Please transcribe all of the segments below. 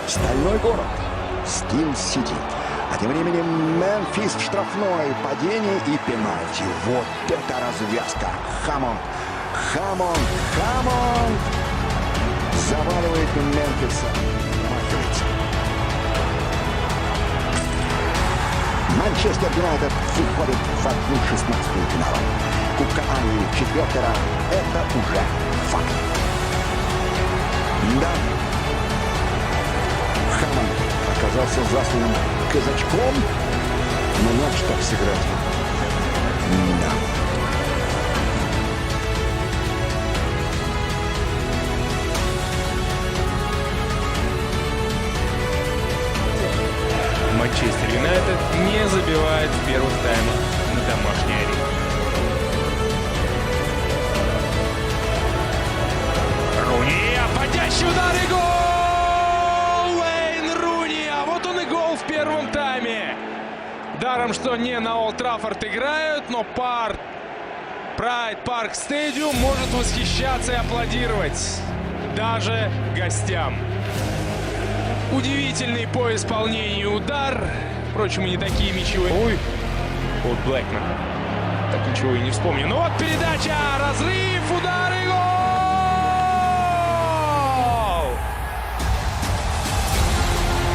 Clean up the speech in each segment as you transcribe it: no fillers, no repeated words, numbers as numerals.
Стальной город. Стил-Сити. А тем временем Мемфис в штрафной. Падение и пенальти. Вот это развязка. Хаммонд. Заваливает Мемфиса. Махивается. Манчестер Юнайтед выходит в 1/16 финала. Кубка Англии 4-й раз. Это уже факт. Да. Хаммонд оказался засланным казачком, но иначе так сыграть. Да. Манчестер Юнайтед не забивает в первых таймах на домашней арене. Руни, обходящий удар и гол! Уэйн Руни, а вот он и гол в первом тайме. Даром, что не на Олд Траффорд играют, но Прайд Парк Стадиум может восхищаться и аплодировать даже гостям. Удивительный по исполнению удар. Впрочем, и не такие мячевые. Ой, от Блэкман. Так ничего и не вспомню. Ну вот передача, разрыв, удар и гол!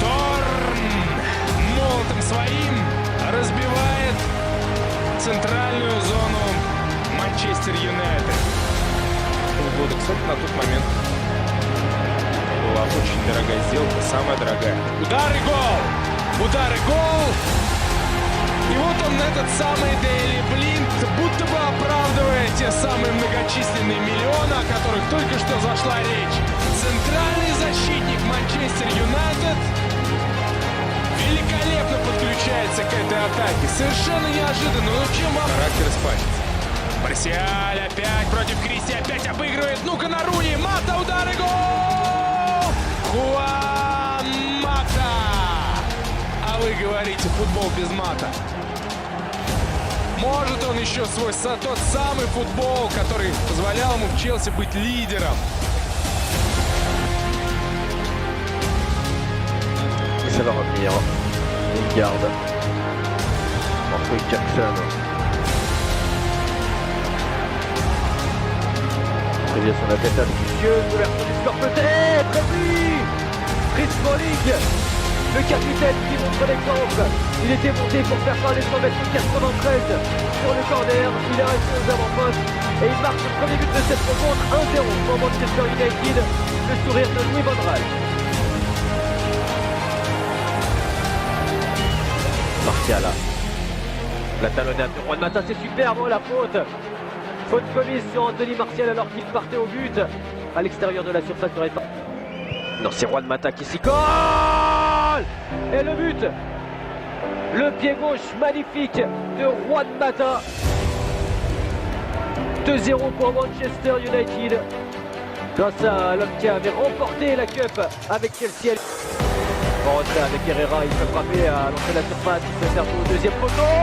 Торн молотом своим разбивает центральную зону Манчестер Юнайтед. Полгода, кстати, на тот момент была очень дорогая сделка, самая дорогая. Удар и гол! Удар и гол! И вот он, этот самый Дейли Блинд, будто бы оправдывая те самые многочисленные миллионы, о которых только что зашла речь. Центральный защитник Манчестер Юнайтед великолепно подключается к этой атаке. Совершенно неожиданно, но чем вам характер испанец? Марсиаль опять против Кристи, опять обыгрывает. Ну-ка на Руни, Мата, удар и гол! Хуан Мата! А вы говорите, футбол без мата. Может он еще свой тот самый футбол, который позволял ему в Челси быть лидером. Ça va revenir. Lingard. Entre Jackson. Prévient son tête ambitieuse. L'ouverture du score peut-être. Et puis Chris Smalling, le capitaine qui montre l'exemple. Il était monté pour faire parler son mètre 93 sur le corner. Il est resté aux avant-postes et il marque le premier but de cette rencontre. 1-0 pour Manchester United. Le sourire de Louis Van Gaal. Martial. La talonnade de Juan Mata, c'est superbe, oh, la faute. Faute commise sur Anthony Martial alors qu'il partait au but. À l'extérieur de la surface de réparation. Non, c'est Juan Mata qui s'y colle. Et le but. Le pied gauche magnifique de Juan Mata. 2-0 pour Manchester United. Grâce à l'homme qui avait remporté la Cup avec Chelsea. En retrait avec Herrera, il peut frapper à l'entrée de la surface, il peut faire au deuxième poteau.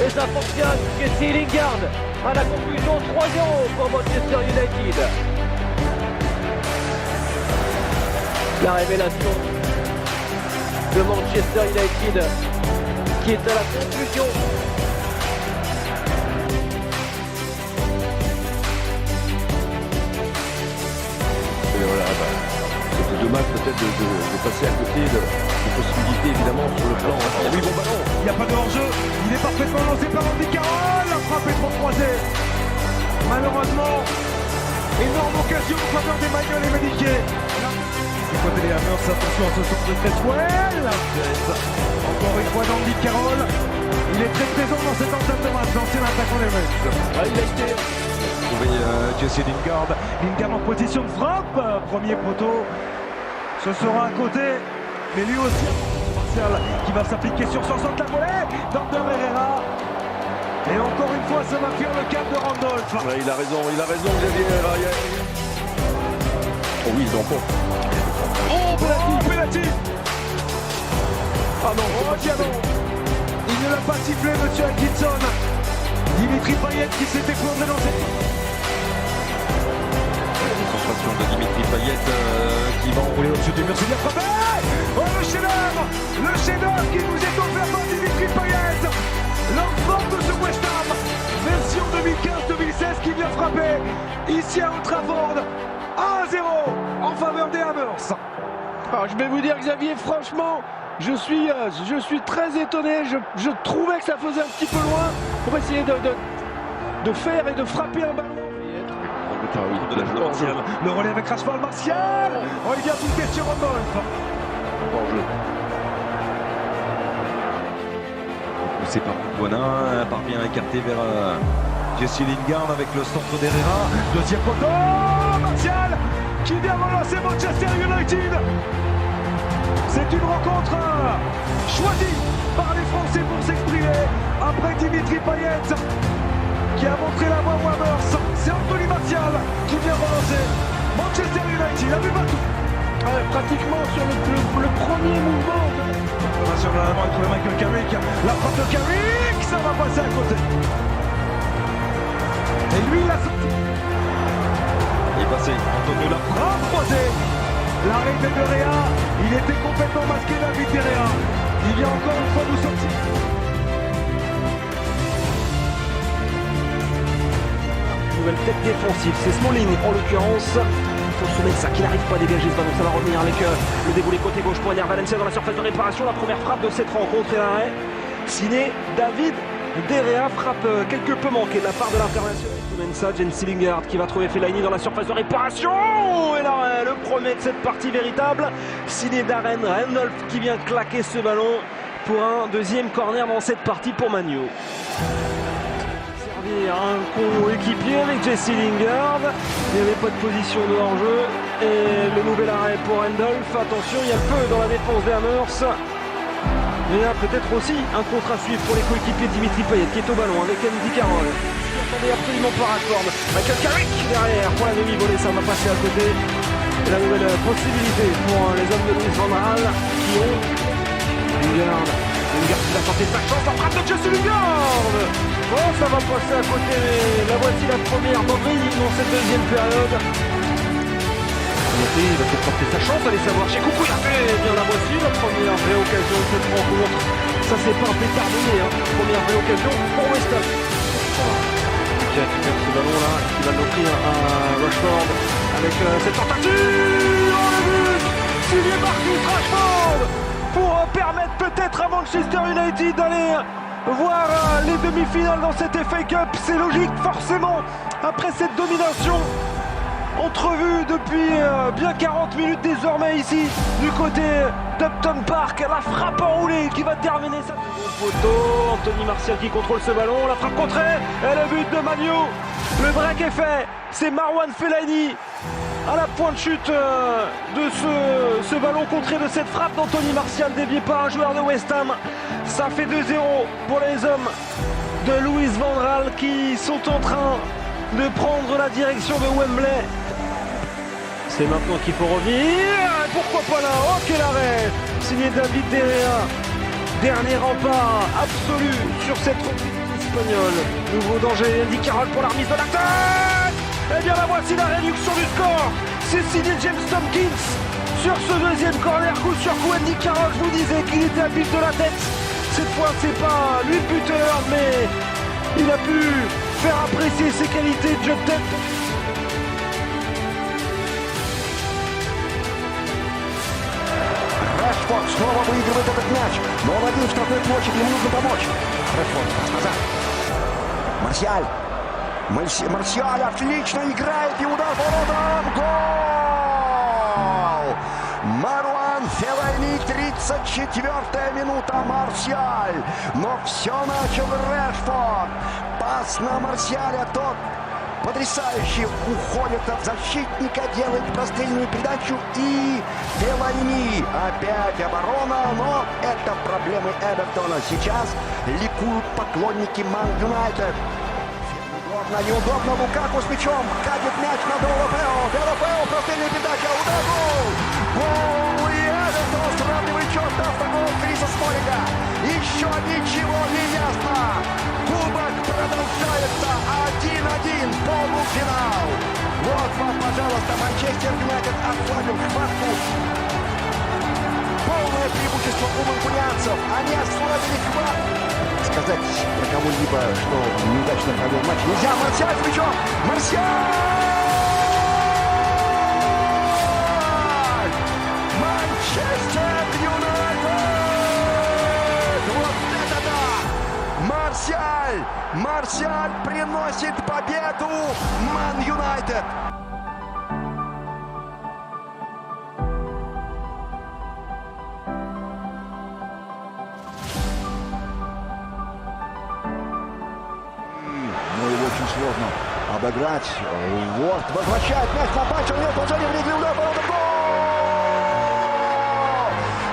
Et ça fonctionne, Jesse Lingard à la conclusion 3-0 pour Manchester United. La révélation de Manchester United qui est à la conclusion. Et voilà, c'est dommage peut-être de passer à côté de possibilités évidemment sur le plan. Oui, bon ballon. Il n'y a pas de hors-jeu. Il est parfaitement lancé par Andy Carroll. La frappe est trop croisée. Malheureusement, énorme occasion en faveur des Magnols et Médiqué. Du côté des Hammers, attention à ce centre de Cresswell. Encore une fois d'Andy Carroll. Il est très présent dans cette entame de match, l'ancien attaquant des Mets. Il a été trouvé Jesse Lingard. Lingard en position de frappe. Premier poteau. Ce sera à côté. Mais lui aussi, Martial qui va s'appliquer sur son centre la volée. d'Ander Herrera. Et encore une fois, ça va faire le cap de Randolph. Ouais, il a raison, Xavier Herrera. Oh oui, ils ont pas. Oh, penalty. Ah non, Diallo. Il ne l'a pas sifflé, monsieur Atkinson. Dimitri Payet qui s'est effondré dans cette... Attention de Dimitri Payet qui va enrouler au-dessus du mur. C'est bien frappé. Oh, le chef-d'œuvre qui nous est offert par Dimitri Payet. L'homme fort de ce West Ham, version 2015-2016 qui vient frapper ici à Old Trafford. 1-0 en faveur des Hammers. Alors, je vais vous dire, Xavier, franchement, je suis très étonné. Je trouvais que ça faisait un petit peu loin pour essayer de faire et de frapper un ballon. De la joueur. Le relais avec Rashford, Martial. Oh, il vient tout sur Rodolphe. Hors-jeu. Poussé par Bonin, parvient à écarter vers Jesse Lingard avec le centre d'Herrera. Deuxième poteau, Martial qui vient relancer Manchester United. C'est une rencontre choisie par les Français pour s'exprimer après Dimitri Payet qui a montré la voie aux Hammers. C'est Anthony Martial qui vient relancer Manchester United. Il a vu partout. Ouais, pratiquement sur le premier mouvement. Sur l'avant entre Michael Carrick. La frappe de Carrick, ça va passer à côté. Et lui, il a sorti. Il est passé. Antonio la Frappe croisée. L'arrêt de Réa. Il était complètement masqué, David De Réa. Il vient encore une fois nous sortir. Nouvelle tête défensive, c'est Smalling en l'occurrence. Il faut soumettre ça, qu'il n'arrive pas à dégager ce ballon. Ça va revenir avec le déroulé côté gauche pour Ener Valencia dans la surface de réparation. La première frappe de cette rencontre et l'arrêt signé David De Réa. Frappe quelque peu manquée de la part de l'international. Mensa, Jesse Lingard qui va trouver Fellaini dans la surface de réparation. Et l'arrêt, le premier de cette partie véritable, signé Darren Randolph qui vient claquer ce ballon pour un deuxième corner dans cette partie pour Magno. Un coéquipier avec Jesse Lingard. Il n'y avait pas de position de hors-jeu. Et le nouvel arrêt pour Randolph. Attention, il y a le feu dans la défense des Hammers. Mais il y a peut-être aussi un contre à suivre pour les coéquipiers de Dimitri Payet qui est au ballon avec Andy Carroll. Il attendait absolument pas Rashford. Michael Carrick derrière pour la demi-volée, ça va passer à côté. Et la nouvelle possibilité pour les hommes de Louis Van Gaal qui ont Lingard qui va tenter sa chance, la frappe de Jesse Lingard. Oh, ça va passer à côté, la voici la première brille dans cette deuxième période. Il va peut-être porter sa chance, allez savoir chez Coucou, il a fait, eh bien la voici, la première vraie occasion de cette rencontre. Ça c'est pas un pétard donné, hein. Première vraie occasion pour West Ham. Qui récupère ce ballon là, qui va l'offrir à Rashford avec cette tentative. Oh le but signé Marcus Rashford pour permettre peut-être à Manchester United d'aller voir les demi-finales dans cette FA Cup. C'est logique forcément après cette domination entrevue depuis bien 40 minutes désormais ici du côté d'Upton Park. La frappe enroulée qui va terminer sa photo. Anthony Martial qui contrôle ce ballon, la frappe contrée et le but de Magno. Le break est fait, c'est Marwan Fellaini à la pointe de chute de ce ballon contré de cette frappe d'Anthony Martial dévié par un joueur de West Ham. Ça fait 2-0 pour les hommes de Louis Van Gaal qui sont en train de prendre la direction de Wembley. C'est maintenant qu'il faut revenir. Pourquoi pas là? Oh quel arrêt! Signé David De Réa. Dernier rempart absolu sur cette reprise espagnole. Nouveau danger, Andy Carroll pour la remise de la tête. Eh bien la voici la réduction du score. C'est signé James Tompkins sur ce deuxième corner. Coup sur coup, Andy Carroll, je vous disais qu'il était à pile de la tête. Cette fois c'est pas lui le buteur, mais il a pu faire apprécier ses qualités de jeu de tête. Рашфорд снова выигрывает этот мяч. Но он один в штрафной площади, ему нужно помочь. Рашфорд назад. Марсиаль. Марсиаль отлично играет и удар по воротам. Гол! Маруан Феллайни, 34-я минута. Марсиаль. Но все начал Рашфорд. Пас на Марсиаля, тот потрясающе уходит от защитника, делает прострельную передачу и Феллайни. Опять оборона, но это проблемы Эвертона. Сейчас ликуют поклонники Ман Юнайтед. Неудобно, Лукаку с мячом, катит мяч на Делафео. Делафео, прострельная передача, удар, гол! Гол, и Эвертон сравнивает счет, автогол Криса Смолинга. Еще ничего не ясно. Кубок продолжается 1-1, полуфинал. Вот вам, пожалуйста, Манчестер. Манчестер Юнайтед ослабил хватку. Полное преимущество у манкунианцев. Они ослабили хватку. Сказать про кого-либо, что неудачно провел матч, нельзя. Марсиаль с мячом. Марсиаль! Манчестер Юнайтед! Вот это да! Марсиаль! Марсиаль приносит победу Ман Юнайтед! Но его очень сложно обыграть. Уорд возвращает мяч на патч. У него положение в лиге удар. Гол!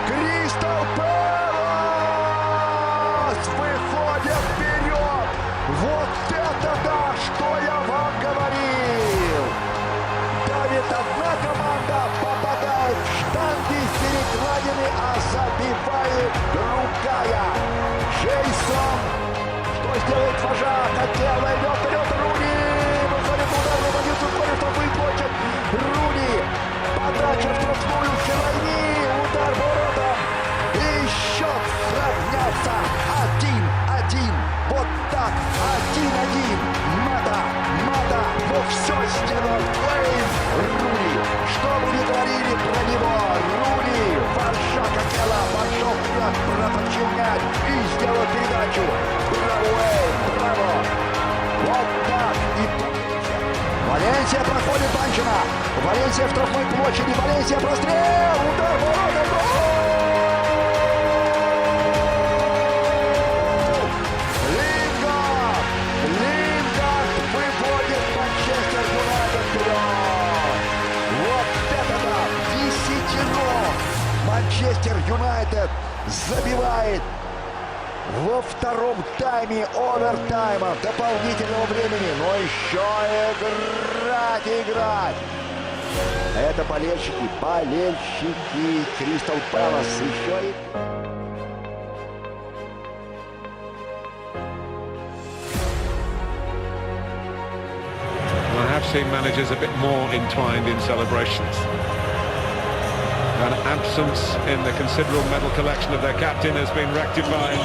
Кристал Пэлас выходит вперед. Вот это да, что я вам говорил. Давит одна команда, попадает в штанги с перекладины, а забивает другая. Джейсон. Что сделает вожак? Отдела идет вперед Руни. Выходит удар на позицию, смотрит, что выплачет. Руни. Подача в штрафную Фелайни. Удар ворота. И счет сравнялся. 1-1. Вот так. 1-1. Мата. Но все сделал Уэйн Руни. Что бы ни говорили про него. Руни. Вожак отдела. Пошел вперед. Протащил мяч. И сделал передачу. Браво, Уэйн. Браво. Вот так. И Валенсия проходит Банчина. Валенсия в штрафной площади. Валенсия прострел. Удар ворота. Гол! Лингард выводит Манчестер Юнайтед вперед. Вот это да. Десятеро. Манчестер Юнайтед забивает во втором тайме овертайма дополнительного времени. Но еще играть. Это болельщики Кристал Пэлас. Еще и... I have seen managers a bit more entwined in celebrations. An absence in the considerable medal collection of their captain has been rectified.